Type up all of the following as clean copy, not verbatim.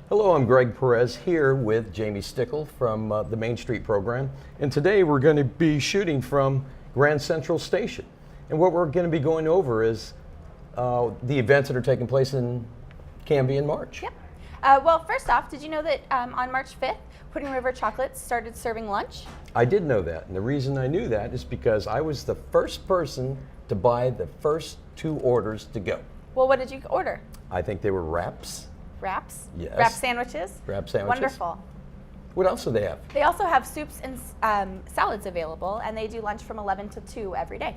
Hello, I'm Greg Perez here with Jamie Stickel from the Main Street program. And today we're going to be shooting from Grand Central Station. And what we're going to be going over is the events that are taking place in Canby in March. Yep. Well, first off, did you know that on March 5th, Pudding River Chocolates started serving lunch? I did know that. And the reason I knew that is because I was the first person to buy the first 2 orders to go. Well, what did you order? I think they were wraps. Wraps? Yes. Wrap sandwiches? Wrap sandwiches. Wonderful. What else do they have? They also have soups and salads available, and they do lunch from 11 to 2 every day.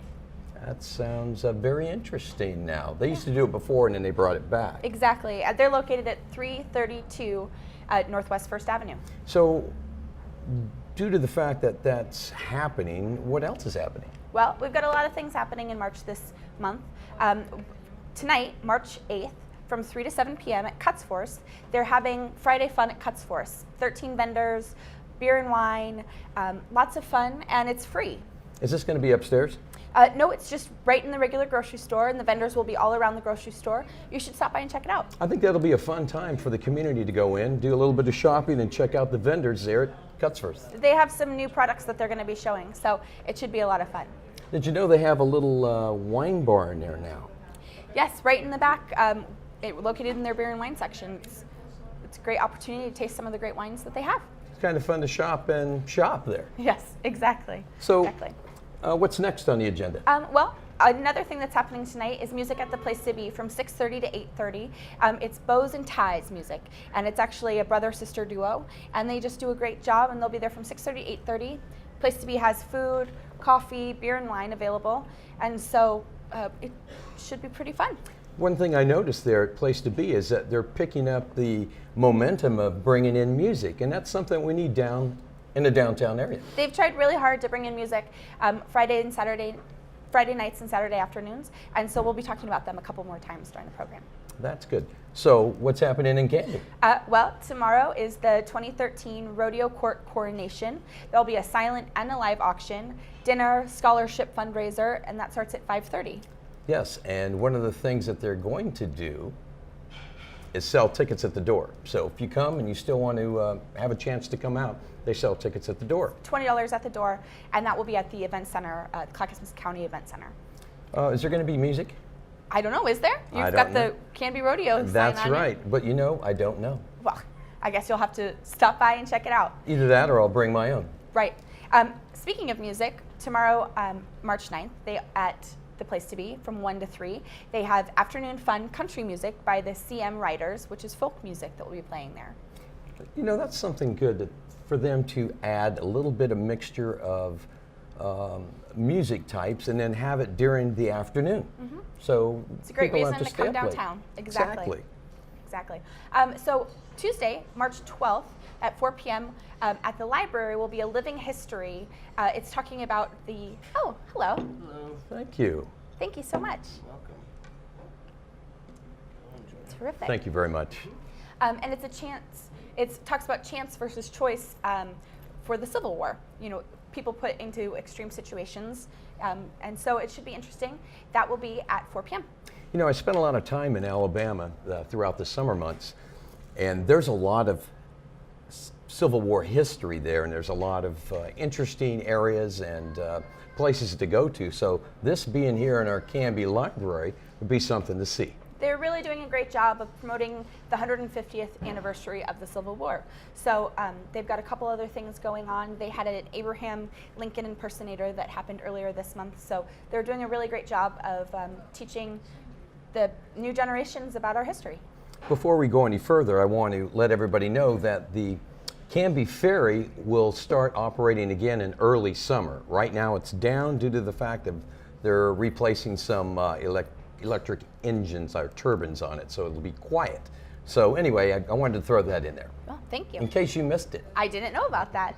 That sounds very interesting now. They used to do it before and then they brought it back. Exactly. They're located at 332 Northwest 1st Avenue. So, due to the fact that that's happening, what else is happening? Well, we've got a lot of things happening in March this month. Tonight, March 8th, from 3 to 7 p.m. at Cuts Force, they're having Friday Fun at Cuts Force. 13 vendors, beer and wine, lots of fun, and it's free. Is this going to be upstairs? No, it's just right in the regular grocery store, and the vendors will be all around the grocery store. You should stop by and check it out. I think that'll be a fun time for the community to go in, do a little bit of shopping, and check out the vendors there at Cuts Force. They have some new products that they're going to be showing, so it should be a lot of fun. Did you know they have a little wine bar in there now? Yes, right in the back, located in their beer and wine section. It's a great opportunity to taste some of the great wines that they have. It's kind of fun to shop there. Yes, exactly. So, exactly. What's next on the agenda? Well, another thing that's happening tonight is music at the Place to Be from 6:30 to 8:30. It's Bows and Ties music, and it's actually a brother-sister duo, and they just do a great job, and they'll be there from 6:30 to 8:30. Place to Be has food, coffee, beer and wine available, and so it should be pretty fun. One thing I noticed there at Place to Be is that they're picking up the momentum of bringing in music, and that's something we need down in the downtown area. They've tried really hard to bring in music Friday nights and Saturday afternoons, and so we'll be talking about them a couple more times during the program. That's good. So what's happening in Canby? Well, tomorrow is the 2013 Rodeo Court Coronation. There'll be a silent and a live auction, dinner, scholarship fundraiser, and that starts at 5:30. Yes, and one of the things that they're going to do is sell tickets at the door. So if you come and you still want to have a chance to come out, they sell tickets at the door. $20 at the door, and that will be at the event center, Clackamas County Event Center. Is there going to be music? I don't know, is there? You've got the Canby Rodeo sign That's on right, it. But I don't know. Well, I guess you'll have to stop by and check it out. Either that or I'll bring my own. Right. Speaking of music, tomorrow, March 9th, at the Place to Be from 1 to 3. They have afternoon fun country music by the CM Writers, which is folk music that will be playing there. That's something good for them to add a little bit of mixture of music types and then have it during the afternoon. Mm-hmm. So it's a great people reason have to stay come up late. downtown. Exactly. So Tuesday, March 12th at 4 p.m. At the library will be a living history. It's talking about the, hello. Hello, thank you. Thank you so much. Welcome. Terrific. Thank you very much. And it's a chance, it talks about chance versus choice for the Civil War. People put into extreme situations, and so it should be interesting. That will be at 4 p.m. I spent a lot of time in Alabama throughout the summer months, and there's a lot of Civil War history there, and there's a lot of interesting areas and places to go to. So this being here in our Canby Library would be something to see. They're really doing a great job of promoting the 150th anniversary of the Civil War. So they've got a couple other things going on. They had an Abraham Lincoln impersonator that happened earlier this month. So they're doing a really great job of teaching the new generations about our history. Before we go any further, I want to let everybody know that the Canby Ferry will start operating again in early summer. Right now it's down due to the fact that they're replacing some electric engines or turbines on it, so it'll be quiet. So anyway, I wanted to throw that in there. Well, thank you. In case you missed it. I didn't know about that.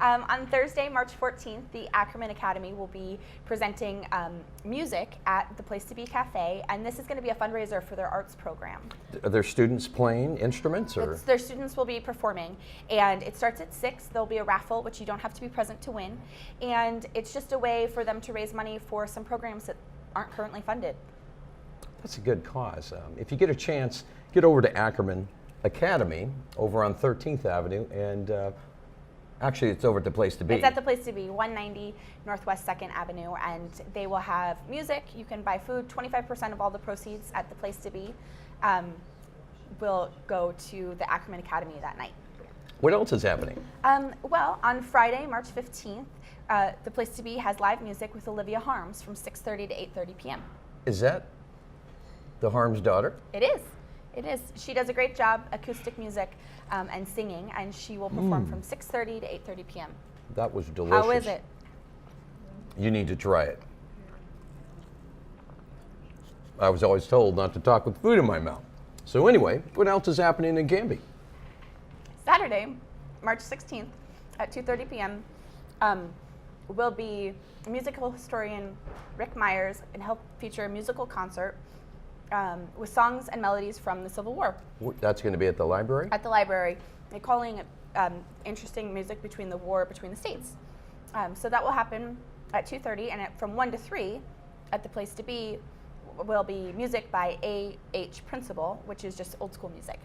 On Thursday, March 14th, the Ackerman Academy will be presenting music at the Place to Be Cafe, and this is going to be a fundraiser for their arts program. Are there students playing instruments? Or? Their students will be performing, and it starts at 6. There'll be a raffle, which you don't have to be present to win, and it's just a way for them to raise money for some programs that aren't currently funded. That's a good cause. If you get a chance, get over to Ackerman Academy over on 13th Avenue, and actually it's over at the Place to Be. It's at the Place to Be, 190 Northwest 2nd Avenue, and they will have music. You can buy food. 25% of all the proceeds at the Place to Be will go to the Ackerman Academy that night. What else is happening? Well, on Friday, March 15th, the Place to Be has live music with Olivia Harms from 6:30 to 8:30 p.m. Is that the Harms daughter? It is. It is. She does a great job, acoustic music and singing, and she will perform from 6:30 to 8:30 p.m. That was delicious. How is it? You need to try it. I was always told not to talk with food in my mouth. So anyway, what else is happening in Canby? Saturday, March 16th at 2:30 p.m. Will be musical historian Rick Myers, and he'll feature a musical concert with songs and melodies from the Civil War. That's going to be at the library? At the library. They're calling it interesting music between the war between the states. So that will happen at 2:30, and from 1 to 3 at the Place to Be will be music by A.H. Principal, which is just old school music.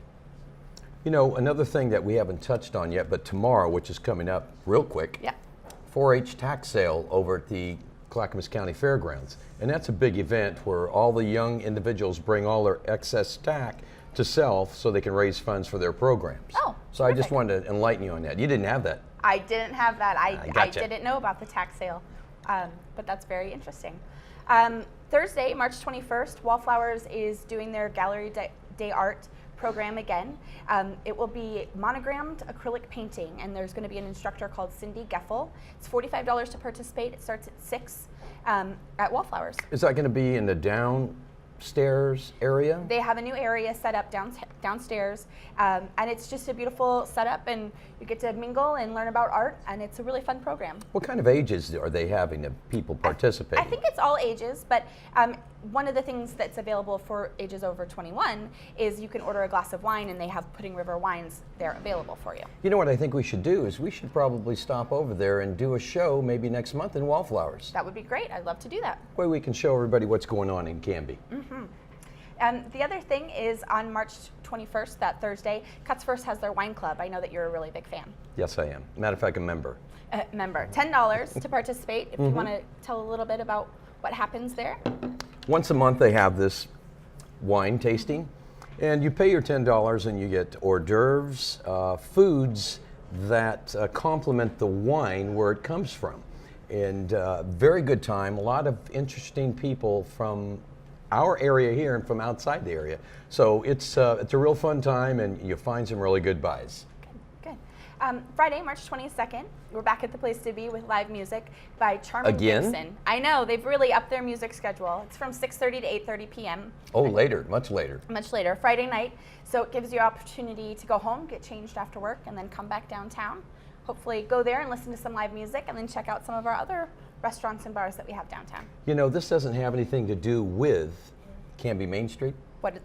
You know, another thing that we haven't touched on yet, but tomorrow, which is coming up real quick, Yeah. 4-H tax sale over at the Clackamas County Fairgrounds. And that's a big event where all the young individuals bring all their excess tack to sell so they can raise funds for their programs. Oh, so I just terrific. wanted to enlighten you on that. You didn't have that. I didn't have that. I Gotcha. didn't know about the tax sale, but that's very interesting. Thursday, March 21st, Wallflowers is doing their Gallery Day Art program again. It will be monogrammed acrylic painting, and there's going to be an instructor called Cindy Geffel. It's $45 to participate. It starts at 6 at Wallflowers. Is that going to be in the downstairs area? They have a new area set up downstairs, and it's just a beautiful setup, and you get to mingle and learn about art, and it's a really fun program. What kind of ages are they having of people participating? I think it's all ages, but one of the things that's available for ages over 21 is you can order a glass of wine, and they have Pudding River wines there available for you. You know what I think we should do is we should probably stop over there and do a show maybe next month in Wallflowers. That would be great. I'd love to do that. Way we can show everybody what's going on in Canby. The other thing is on March 21st, that Thursday, Cuts First has their wine club. I know that you're a really big fan. Yes, I am. Matter of fact, a member. Member, $10 to participate. If you want to tell a little bit about what happens there. Once a month they have this wine tasting, and you pay your $10 and you get hors d'oeuvres, foods that complement the wine where it comes from. And very good time, a lot of interesting people from our area here and from outside the area. So it's a real fun time, and you find some really good buys. Good. Friday, March 22nd, we're back at the Place to Be with live music by Charmin Again? Gibson. I know, they've really upped their music schedule. It's from 6:30 to 8:30 p.m. Oh, later, much later. Much later, Friday night. So it gives you opportunity to go home, get changed after work, and then come back downtown. Hopefully go there and listen to some live music, and then check out some of our other restaurants and bars that we have downtown. You know, this doesn't have anything to do with Canby Main Street, What does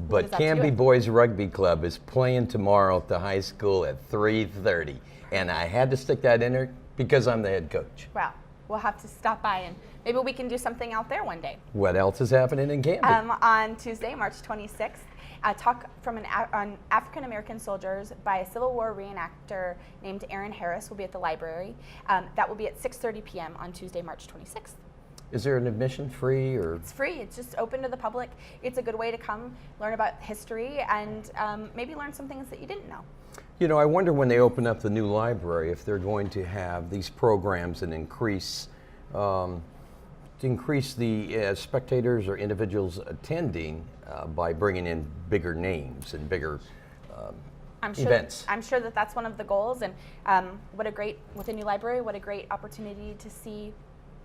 but that do Canby with- Boys Rugby Club is playing tomorrow at the high school at 3:30. And I had to stick that in there because I'm the head coach. Wow, we'll have to stop by, and maybe we can do something out there one day. What else is happening in Canby? On Tuesday, March 26th, a talk from on African American soldiers by a Civil War reenactor named Aaron Harris will be at the library. That will be at 6:30 p.m. on Tuesday, March 26th. Is there an admission free or? It's free. It's just open to the public. It's a good way to come learn about history and maybe learn some things that you didn't know. You know, I wonder when they open up the new library if they're going to have these programs and increase the spectators or individuals attending by bringing in bigger names and bigger events. I'm sure that that's one of the goals, and with a new library, what a great opportunity to see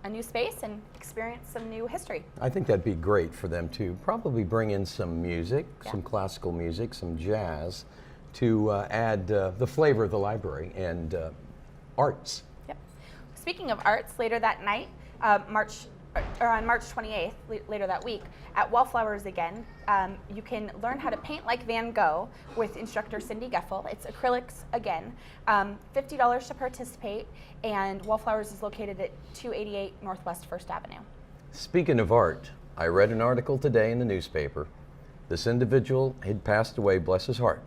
a new space and experience some new history. I think that'd be great for them to probably bring in some music, Yeah. some classical music, some jazz, to add the flavor of the library and arts. Yep. Speaking of arts, later that night, on March 28th, later that week, at Wallflowers again, you can learn how to paint like Van Gogh with instructor Cindy Geffel. It's acrylics again. $50 to participate, and Wallflowers is located at 288 Northwest 1st Avenue. Speaking of art, I read an article today in the newspaper. This individual had passed away, bless his heart,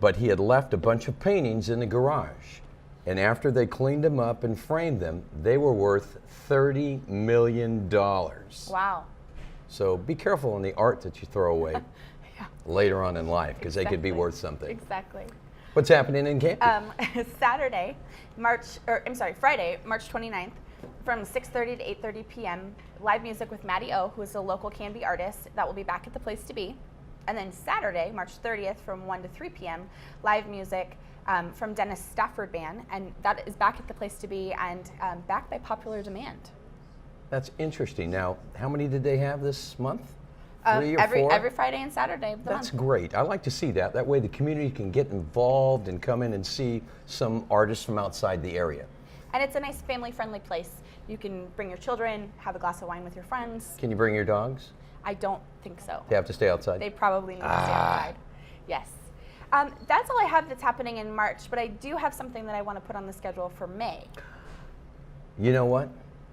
but he had left a bunch of paintings in the garage. And after they cleaned them up and framed them, they were worth $30 million. Wow. So be careful on the art that you throw away Yeah. later on in life, because they could be Exactly. worth something. Exactly. What's happening in Canby? Friday, March 29th, from 6:30 to 8:30 p.m. Live music with Maddie O, who is a local Canby artist. That will be back at the Place to Be. And then Saturday, March 30th, from 1 to 3 p.m., live music from Dennis Stafford Band, and that is back at the Place to Be and back by popular demand. That's interesting. Now, how many did they have this month? 3 or every 4? every Friday and Saturday of the That's month. great. I like to see that. That way the community can get involved and come in and see some artists from outside the area. And it's a nice family-friendly place. You can bring your children, have a glass of wine with your friends. Can you bring your dogs? I don't think so. They have to stay outside? They probably need to stay outside. Yes. That's all I have that's happening in March, but I do have something that I want to put on the schedule for May. You know what?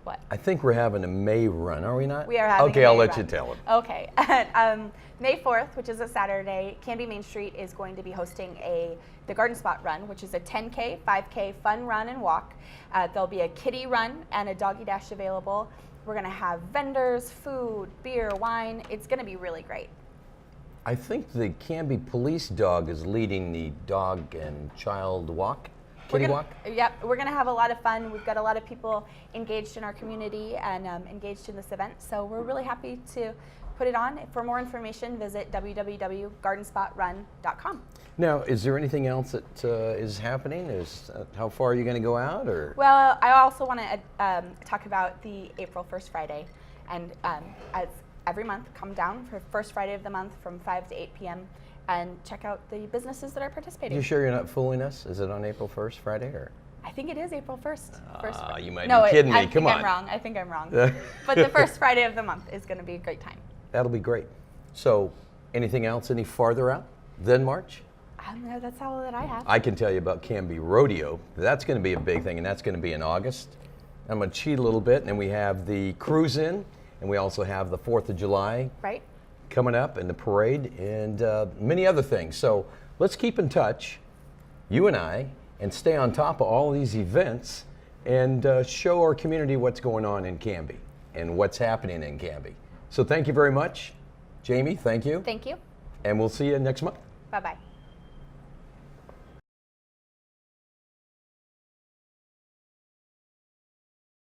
What? I think we're having a May run, are we not? We are having Okay, a I'll May let run. you tell them. Okay. May 4th, which is a Saturday, Canby Main Street is going to be hosting the Garden Spot Run, which is a 10K, 5K fun run and walk. There'll be a kiddie run and a doggy dash available. We're going to have vendors, food, beer, wine. It's going to be really great. I think the Canby police dog is leading the dog and child walk, kitty walk. Yep, we're going to have a lot of fun. We've got a lot of people engaged in our community and engaged in this event, so we're really happy to put it on. For more information, visit www.gardenspotrun.com. Now, is there anything else that is happening? How far are you going to go out? Or Well, I also want to talk about the April 1st Friday, and as every month, come down for first Friday of the month from 5 to 8 p.m. and check out the businesses that are participating. You sure you're not fooling us? Is it on April 1st, Friday? Or? I think it is April 1st. You might No, be kidding me. I Come think on. I'm wrong. I think I'm wrong. But the first Friday of the month is going to be a great time. That'll be great. So, anything else any farther out than March? No, that's all that I have. I can tell you about Canby Rodeo. That's going to be a big thing, and that's going to be in August. I'm going to cheat a little bit, and then we have the cruise in, and we also have the 4th of July Right? coming up, and the parade, and many other things. So let's keep in touch, you and I, and stay on top of all these events and show our community what's going on in Canby and what's happening in Canby. So thank you very much. Jamie, thank you. Thank you. And we'll see you next month. Bye-bye.